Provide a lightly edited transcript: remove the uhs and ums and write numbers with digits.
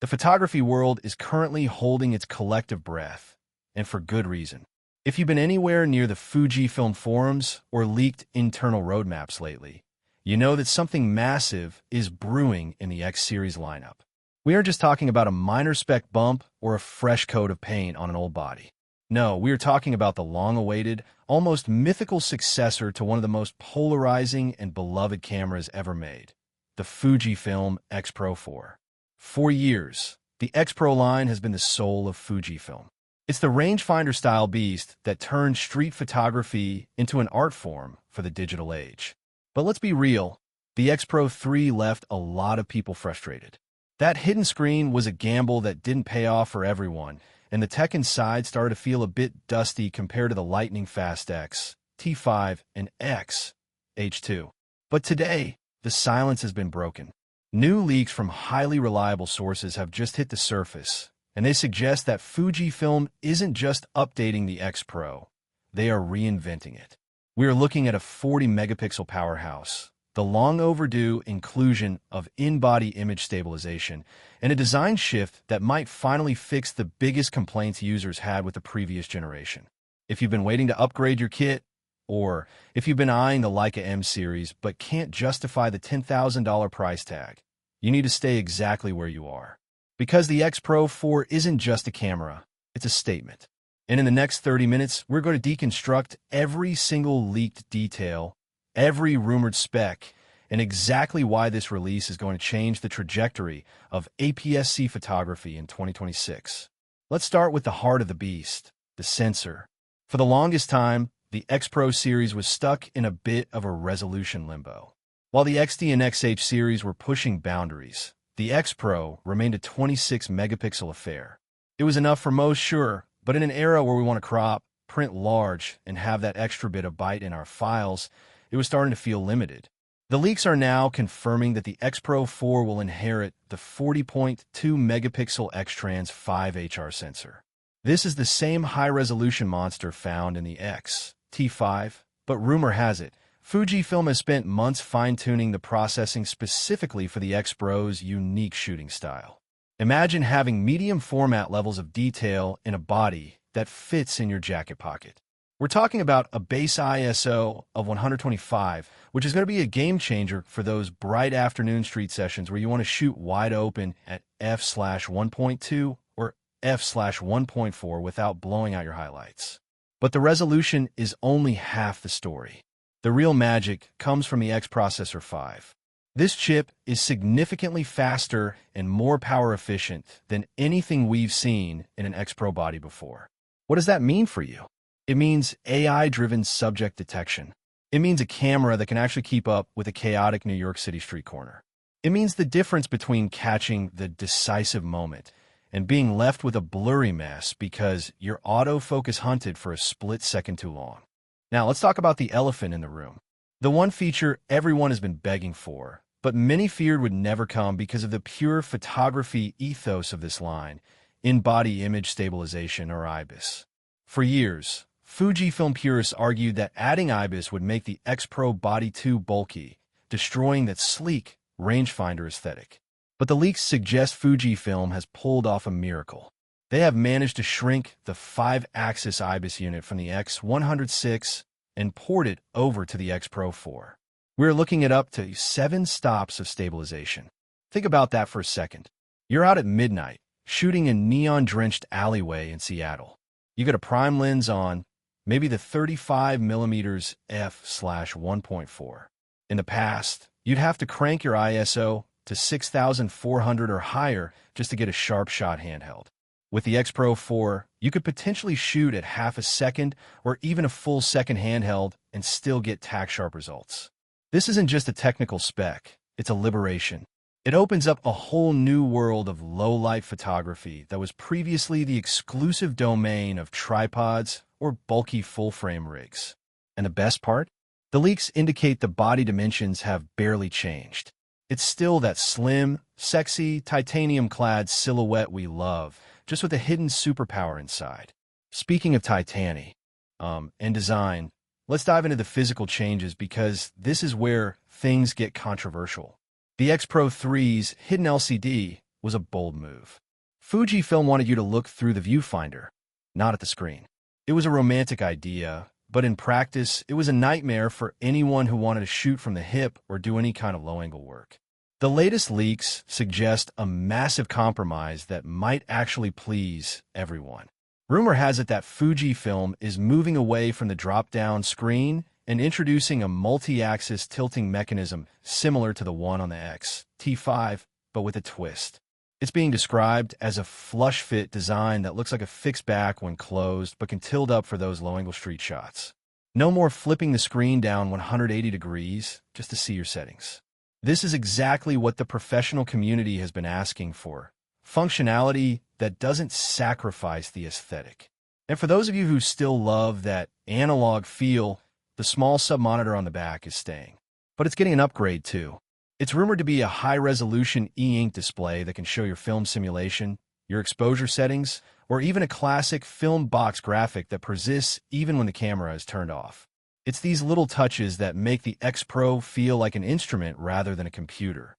The photography world is currently holding its collective breath, and for good reason. If you've been anywhere near the Fujifilm forums or leaked internal roadmaps lately, you know that something massive is brewing in the X series lineup. We aren't just talking about a minor spec bump or a fresh coat of paint on an old body. No, we are talking about the long-awaited, almost mythical successor to one of the most polarizing and beloved cameras ever made, the Fujifilm X-Pro 4. For years, the X-Pro line has been the soul of Fujifilm. It's the rangefinder-style beast that turned street photography into an art form for the digital age. But let's be real, the X-Pro 3 left a lot of people frustrated. That hidden screen was a gamble that didn't pay off for everyone, and the tech inside started to feel a bit dusty compared to the lightning-fast X, T5, and X, H2. But today, the silence has been broken. New leaks from highly reliable sources have just hit the surface, and they suggest that Fujifilm isn't just updating the X-Pro, they are reinventing it. We are looking at a 40-megapixel powerhouse, the long-overdue inclusion of in-body image stabilization, and a design shift that might finally fix the biggest complaints users had with the previous generation. If you've been waiting to upgrade your kit, or if you've been eyeing the Leica M series but can't justify the $10,000 price tag, you need to stay exactly where you are. Because the X-Pro 4 isn't just a camera, it's a statement. And in the next 30 minutes, we're going to deconstruct every single leaked detail, every rumored spec, and exactly why this release is going to change the trajectory of APS-C photography in 2026. Let's start with the heart of the beast, the sensor. For the longest time, the X-Pro series was stuck in a bit of a resolution limbo. While the XD and XH series were pushing boundaries, the X-Pro remained a 26-megapixel affair. It was enough for most, sure, but in an era where we want to crop, print large, and have that extra bit of bite in our files, it was starting to feel limited. The leaks are now confirming that the X-Pro 4 will inherit the 40.2-megapixel X-Trans 5HR sensor. This is the same high-resolution monster found in the X, T5, but rumor has it, Fujifilm has spent months fine-tuning the processing specifically for the X-Pro's unique shooting style. Imagine having medium-format levels of detail in a body that fits in your jacket pocket. We're talking about a base ISO of 125, which is going to be a game-changer for those bright afternoon street sessions where you want to shoot wide open at f/1.2 or f/1.4 without blowing out your highlights. But the resolution is only half the story. The real magic comes from the X Processor 5. This chip is significantly faster and more power efficient than anything we've seen in an X-Pro body before. What does that mean for you? It means AI-driven subject detection. It means a camera that can actually keep up with a chaotic New York City street corner. It means the difference between catching the decisive moment and being left with a blurry mess because your autofocus hunted for a split second too long. Now, let's talk about the elephant in the room. The one feature everyone has been begging for, but many feared would never come because of the pure photography ethos of this line, In-Body Image Stabilization, or IBIS. For years, Fujifilm purists argued that adding IBIS would make the X-Pro body too bulky, destroying that sleek rangefinder aesthetic. But the leaks suggest Fujifilm has pulled off a miracle. They have managed to shrink the 5-axis IBIS unit from the X106 and port it over to the X-Pro 4. We're looking at up to 7 stops of stabilization. Think about that for a second. You're out at midnight, shooting a neon-drenched alleyway in Seattle. You got a prime lens on, maybe the 35mm f/1.4. In the past, you'd have to crank your ISO to 6,400 or higher just to get a sharp shot handheld. With the X-Pro 4, you could potentially shoot at half a second or even a full second handheld and still get tack-sharp results. This isn't just a technical spec, it's a liberation. It opens up a whole new world of low-light photography that was previously the exclusive domain of tripods or bulky full-frame rigs. And the best part? The leaks indicate the body dimensions have barely changed. It's still that slim, sexy, titanium-clad silhouette we love, just with a hidden superpower inside. Speaking of titanium and design, let's dive into the physical changes because this is where things get controversial. The X-Pro 3's hidden LCD, was a bold move. Fujifilm wanted you to look through the viewfinder, not at the screen. It was a romantic idea, but in practice, it was a nightmare for anyone who wanted to shoot from the hip or do any kind of low-angle work. The latest leaks suggest a massive compromise that might actually please everyone. Rumor has it that Fujifilm is moving away from the drop-down screen and introducing a multi-axis tilting mechanism similar to the one on the X-T5, but with a twist. It's being described as a flush-fit design that looks like a fixed back when closed, but can tilt up for those low-angle street shots. No more flipping the screen down 180 degrees just to see your settings. This is exactly what the professional community has been asking for. Functionality that doesn't sacrifice the aesthetic. And for those of you who still love that analog feel, the small submonitor on the back is staying. But it's getting an upgrade too. It's rumored to be a high-resolution e-ink display that can show your film simulation, your exposure settings, or even a classic film box graphic that persists even when the camera is turned off. It's these little touches that make the X-Pro feel like an instrument rather than a computer.